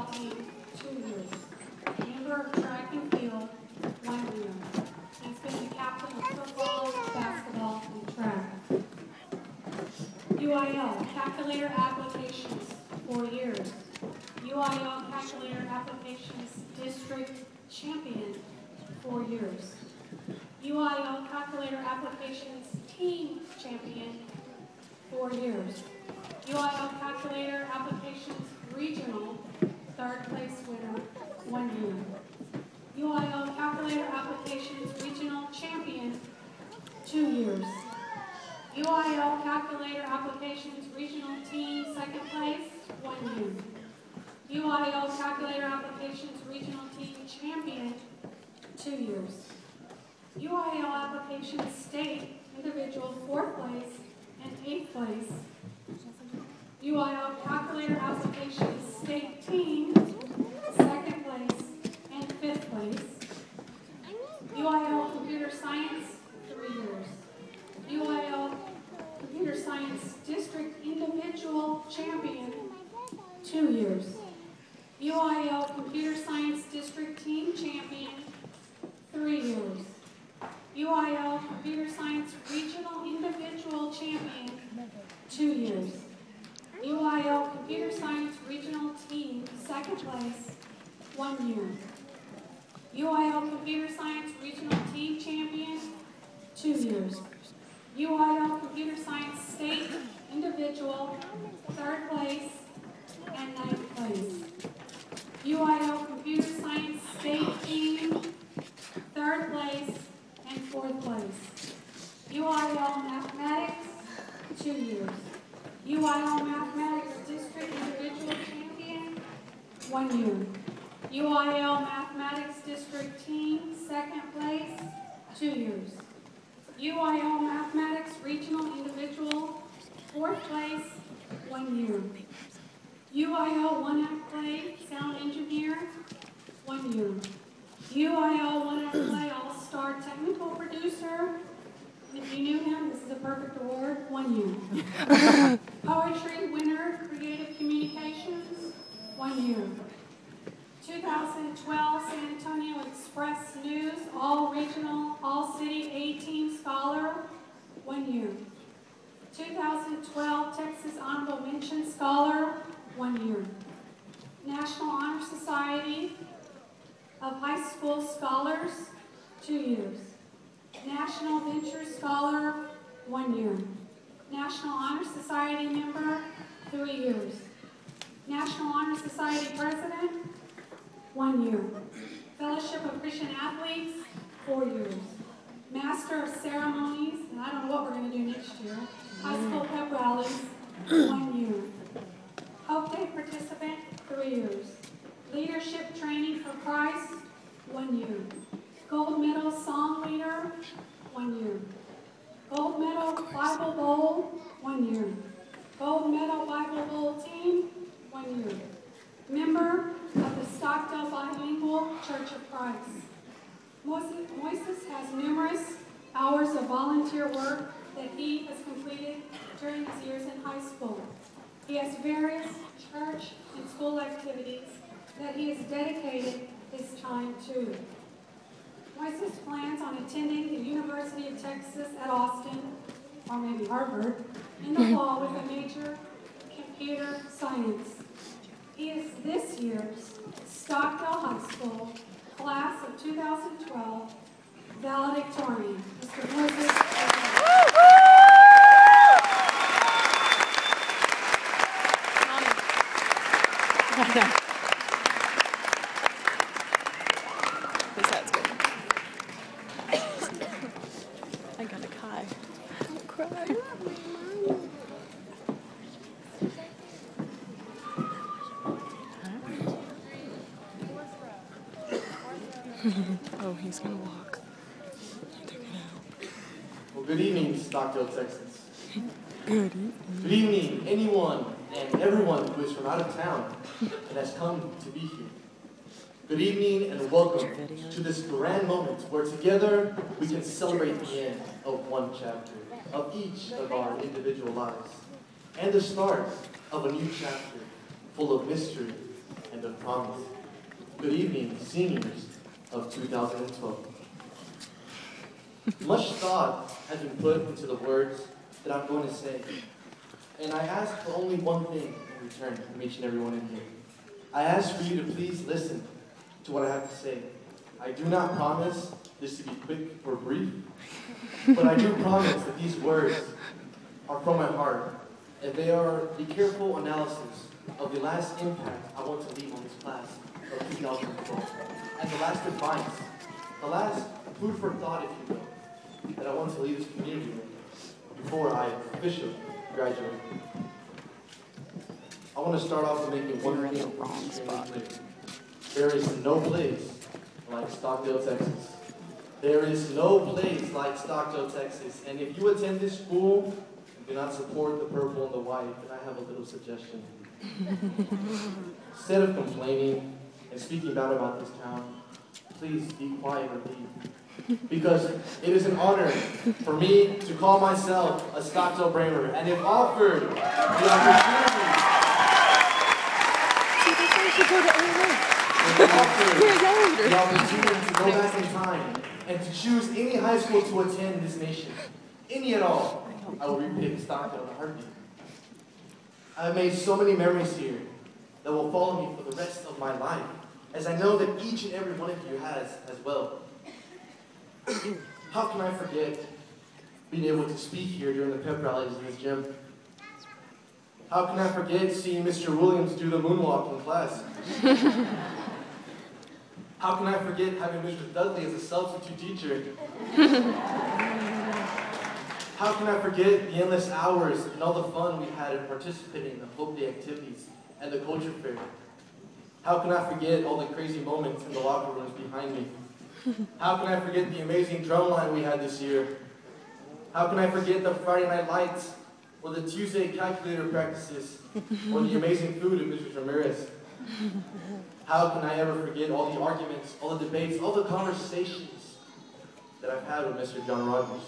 football team, 2 years. Member of track and field, 1 year. He's been the captain of football, basketball, and track. UIL, calculator applications, 4 years. UIL calculator applications, district champion, 4 years. UIL calculator applications, team champion, 4 years. UIL calculator applications, regional, 3rd place winner, 1 year. UIL calculator applications, regional champion, 2 years. UIL calculator applications, regional team, 2nd place, 1 year. UIL calculator applications, regional team champion, 2 years. UIL applications, state, individual, 4th place and 8th place. UIL calculator applications, state team, 2nd place and 5th place. UIL computer science, 3 years. UIL computer science district individual champion, 2 years. UIL computer science district team champion, 3 years. UIL computer science regional individual champion, 2 years. UIL computer science regional team, 2nd place, 1 year. UIL computer science regional team champion, 2 years. UIL computer science state individual, 3rd place and 9th place. UIL computer science state team, 3rd place and 4th place. UIL mathematics, 2 years. UIL mathematics district individual champion, 1 year. UIL mathematics district team, 2nd place, 2 years. UIL mathematics regional individual, 4th place, 1 year. UIL 1-act play sound engineer, 1 year. UIL 1-act play all-star technical producer. If you knew him, this is a perfect award, 1 year. Poetry winner, creative communications, 1 year. 2012 San Antonio Express News, all-regional, all-city A-team scholar, 1 year. 2012 Texas Honorable Mention Scholar, 1 year. National Honor Society of High School Scholars, 2 years. National Venture Scholar, 1 year. National Honor Society member, 3 years. National Honor Society President, 1 year. Fellowship of Christian Athletes, 4 years. Master of Ceremonies, and I don't know what we're going to do next year. High school pep rallies, 1 year. Hope Day participant, 3 years. Leadership training for Christ, 1 year. Gold medal song leader, 1 year. Gold medal Bible Bowl, 1 year. Gold medal Bible Bowl team, 1 year. Member of the Stockdale Bilingual Church of Christ. Moises has numerous hours of volunteer work that he has completed during his years in high school. He has various church and school activities that he has dedicated his time to. Moises plans on attending the University of Texas at Austin, or maybe Harvard, in the fall with a major computer science. He is this year's Stockdale High School, class of 2012, valedictorian. Mr. Moises. I gotta cry. Cry. Oh, he's gonna walk. Well, good evening, Stockdale, Texas. Good evening. Good evening, anyone and everyone who is from out of town and has come to be here. Good evening and welcome to this grand moment where together we can celebrate the end of one chapter of each of our individual lives and the start of a new chapter full of mystery and and of promise. Good evening, seniors of 2012. Much thought has been put into the words that I'm going to say, and I ask for only one thing in return from each and every one in here. I ask for you to please listen to what I have to say. I do not promise this to be quick or brief, but I do promise that these words are from my heart, and they are the careful analysis of the last impact I want to leave on this class of 2012, and the last advice, the last food for thought, if you will, that I want to leave this community with before I officially graduate. I want to start off with making one thing extremely clear. There is no place like Stockdale, Texas. There is no place like Stockdale, Texas. And if you attend this school and do not support the purple and the white, then I have a little suggestion. Instead of complaining and speaking bad about this town, please be quiet or leave. Because it is an honor for me to call myself a Stockdale Bramer. And if offered the opportunity, the opportunity to go back in time and to choose any high school to attend in this nation, any at all, I will repick Stockdale in a heartbeat. I have made so many memories here that will follow me for the rest of my life, as I know that each and every one of you has as well. How can I forget being able to speak here during the pep rallies in this gym? How can I forget seeing Mr. Williams do the moonwalk in class? How can I forget having Mr. Dudley as a substitute teacher? How can I forget the endless hours and all the fun we had in participating in the Hope Day activities and the culture fair? How can I forget all the crazy moments in the locker rooms behind me? How can I forget the amazing drum line we had this year? How can I forget the Friday night lights, or the Tuesday calculator practices, or the amazing food of Mrs. Ramirez? How can I ever forget all the arguments, all the debates, all the conversations that I've had with Mr. John Rogers?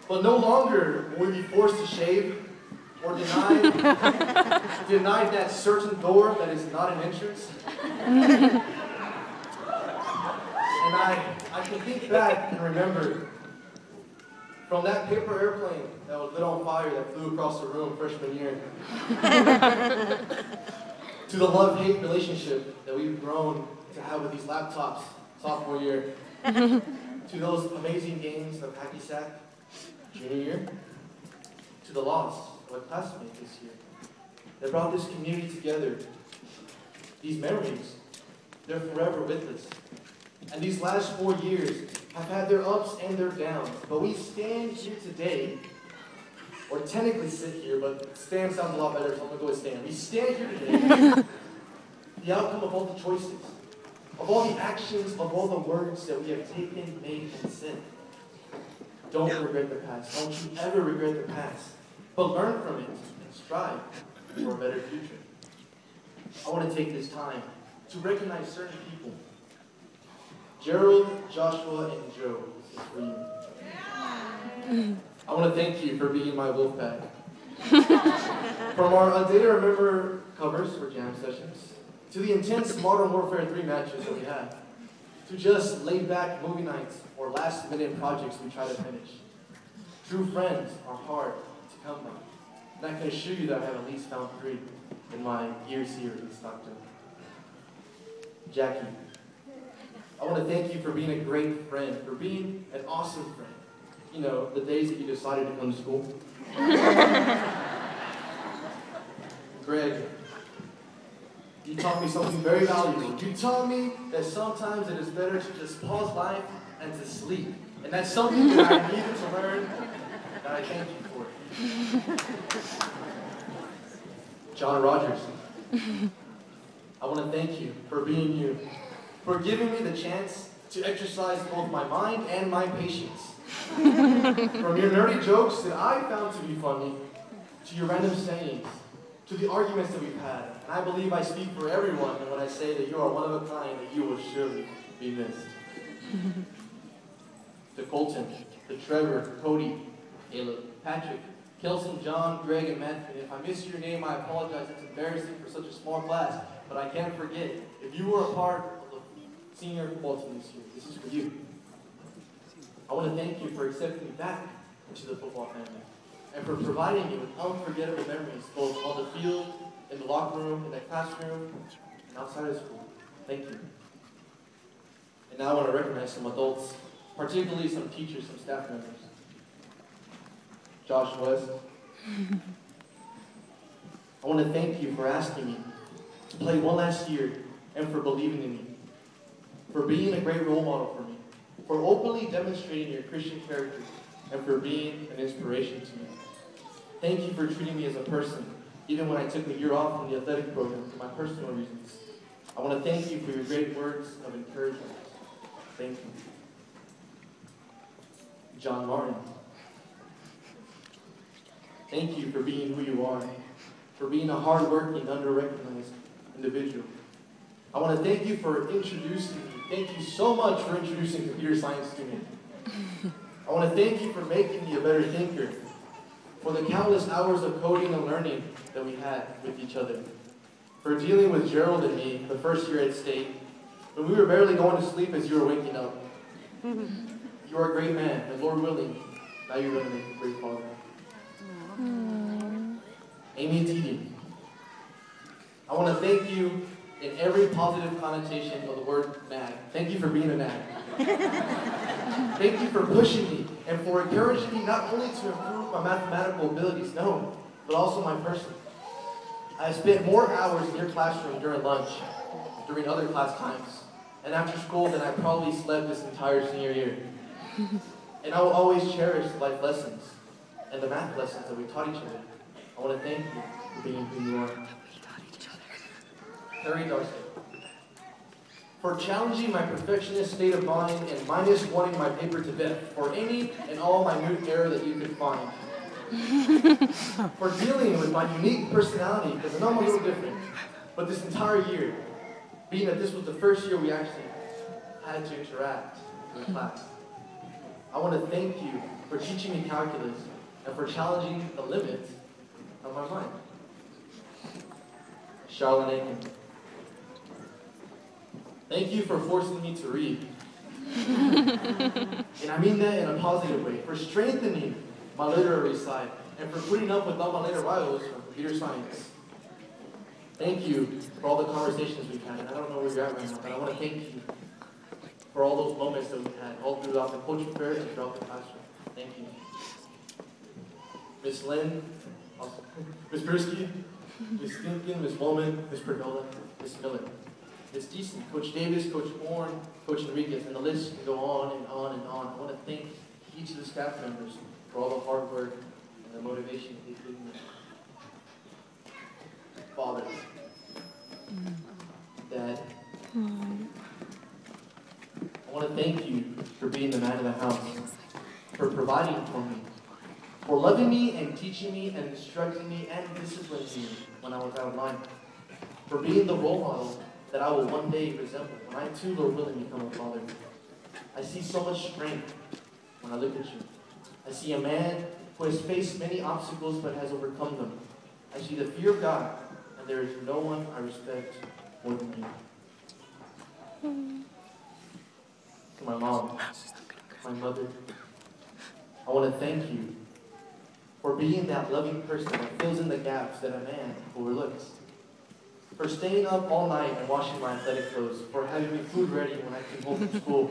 But no longer will we be forced to shave or denied that certain door that is not an entrance. And I can think back and remember from that paper airplane that was lit on fire that flew across the room freshman year to the love-hate relationship that we've grown to have with these laptops sophomore year, to those amazing games of hacky sack junior year, to the loss of a classmate this year that brought this community together. These memories, they're forever with us. And these last 4 years have had their ups and their downs, but we stand here today, or technically sit here, but stand sounds a lot better, so I'm going to go with stand. We stand here today, the outcome of all the choices, of all the actions, of all the words that we have taken, made, and said. Don't regret the past. Don't you ever regret the past. But learn from it and strive for a better future. I want to take this time to recognize certain people. Gerald, Joshua, and Joe, this is for you. I want to thank you for being my wolf pack. From our A Day to Remember covers for jam sessions, to the intense Modern Warfare 3 matches that we had, to just laid-back movie nights or last-minute projects we try to finish. True friends are hard to come by, and I can assure you that I have at least found 3 in my years here in Stockton. Jackie, I want to thank you for being a great friend, for being an awesome friend. You know, the days that you decided to come to school. Greg, you taught me something very valuable. You taught me that sometimes it is better to just pause life and to sleep. And that's something that I needed to learn, that I thank you for. John Rogers, I want to thank you for being you, for giving me the chance to exercise both my mind and my patience. From your nerdy jokes that I found to be funny, to your random sayings, to the arguments that we've had. And I believe I speak for everyone when I say that you are one of a kind, that you will surely be missed. To Colton, to Trevor, Cody, Caleb, Patrick, Kelson, John, Greg, and Matthew. And if I miss your name, I apologize. It's embarrassing for such a small class, but I can't forget. If you were a part of the senior football team this year, this is for you. I want to thank you for accepting me back into the football family and for providing me with unforgettable memories, both on the field, in the locker room, in the classroom, and outside of school. Thank you. And now I want to recognize some adults, particularly some teachers, some staff members. Josh West. I want to thank you for asking me to play one last year and for believing in me, for being a great role model for me, for openly demonstrating your Christian character, and for being an inspiration to me. Thank you for treating me as a person, even when I took a year off from the athletic program for my personal reasons. I want to thank you for your great words of encouragement. Thank you. John Martin. Thank you for being who you are, for being a hardworking, under-recognized individual. I want to thank you for introducing me. Thank you so much for introducing computer science to me. I want to thank you for making me a better thinker, for the countless hours of coding and learning that we had with each other, for dealing with Gerald and me the first year at State, when we were barely going to sleep as you were waking up. You are a great man, and Lord willing, now you're going to make a great father. Amy and Didi, I want to thank you in every positive connotation of the word nag. Thank you for being a nag. Thank you for pushing me and for encouraging me not only to improve my mathematical abilities, no, but also my person. I spent more hours in your classroom during lunch, during other class times, and after school than I probably slept this entire senior year. And I will always cherish life lessons and the math lessons that we taught each other. I want to thank you for being who you are. Harry Darcy. For challenging my perfectionist state of mind and minus wanting my paper to death for any and all minute error that you could find. For dealing with my unique personality, because I know I'm a little different, but this entire year, being that this was the first year we actually had to interact with class. I want to thank you for teaching me calculus and for challenging the limits of my mind. Charlotte Aiken. Thank you for forcing me to read. And I mean that in a positive way, for strengthening my literary side, and for putting up with all my later rivals from computer science. Thank you for all the conversations we've had, and I don't know where you're at right now, but I want to thank you for all those moments that we've had, all throughout the culture fair and throughout the classroom. Thank you. Miss Lynn, Miss Persky, Miss Stinkin, Miss Woolman, Miss Perdola, Miss Miller, Miss Deason, Coach Davis, Coach Bourne, Coach Enriquez, and the list can go on and on and on. I want to thank each of the staff members for all the hard work and the motivation they've given me. Father, Dad, I want to thank you for being the man of the house, for providing for me, for loving me and teaching me and instructing me and disciplining me when I was out of line, for being the role model that I will one day resemble when I too, Lord willing, become a father. I see so much strength when I look at you. I see a man who has faced many obstacles but has overcome them. I see the fear of God, and there is no one I respect more than you. To my mom, my mother, I want to thank you for being that loving person that fills in the gaps that a man overlooks. For staying up all night and washing my athletic clothes, for having me food ready when I came home from school,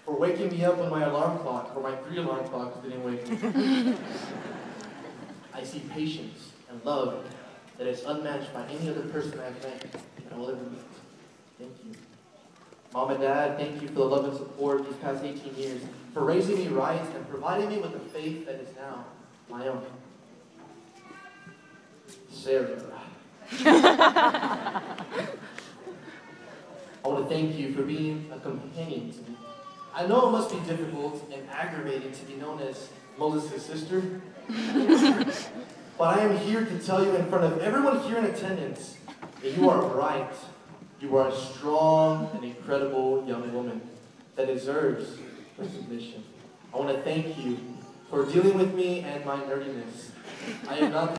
for waking me up when my alarm clock, or my 3 alarm clocks didn't wake me. I see patience and love that is unmatched by any other person I've met and I will ever meet. Thank you. Mom and Dad, thank you for the love and support these past 18 years, for raising me right and providing me with the faith that is now my own. Sarah. I want to thank you for being a companion to me. I know it must be difficult and aggravating to be known as Moises' sister, but I am here to tell you in front of everyone here in attendance that you are bright, you are a strong and incredible young woman that deserves recognition. I want to thank you for dealing with me and my nerdiness. I am not